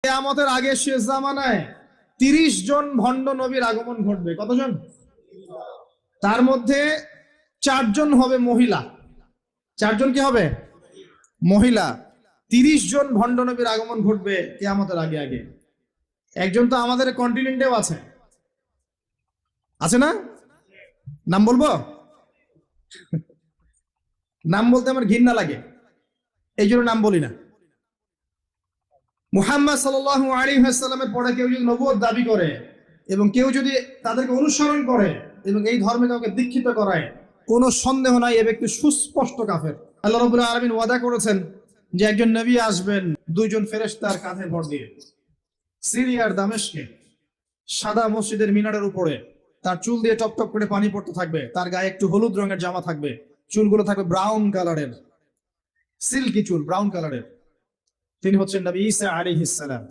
কিয়ামতের আগে শেষ জামানায় 30 জন ভণ্ড নবীর আগমন ঘটবে। কতজন? তার মধ্যে 4 জন হবে মহিলা। 4 জন কি হবে? মহিলা। 30 জন ভণ্ড নবীর আগমন ঘটবে কিয়ামতের আগে আগে। একজন তো আমাদের কন্টিনেন্টেও আছে, আছে না? নাম বলবো? নাম বলতে আমার ঘৃণা লাগে, এই জন্য নাম বলি না। মুহাম্মদ সাল্লাল্লাহু আলাইহি ওয়াসাল্লামের পরে কেউ যদি নবুয়ত দাবি করে এবং কেউ যদি তাদেরকে অনুসরণ করে এবং এই ধর্মে কাউকে দীক্ষিত করায়, কোনো সন্দেহ নাই এ ব্যক্তি সুস্পষ্ট কাফের। আল্লাহ রাব্বুল আলামিন ওয়াদা করেছেন যে একজন নবী আসবেন 2 জন ফেরেশতার কাঁধে ভর দিয়ে সিরিয়ার দামেস্কে সাদা মসজিদের মিনারের উপরে। তার চুল দিয়ে টপ টপ করে পানি পড়তে থাকবে, তার গায়ে একটু হলুদ রঙের জামা থাকবে, চুলগুলো থাকবে ব্রাউন কালারের, সিল্কি চুল ব্রাউন কালারের। তিনি হচ্ছেন নবী ঈসা আলাইহিস সালাম।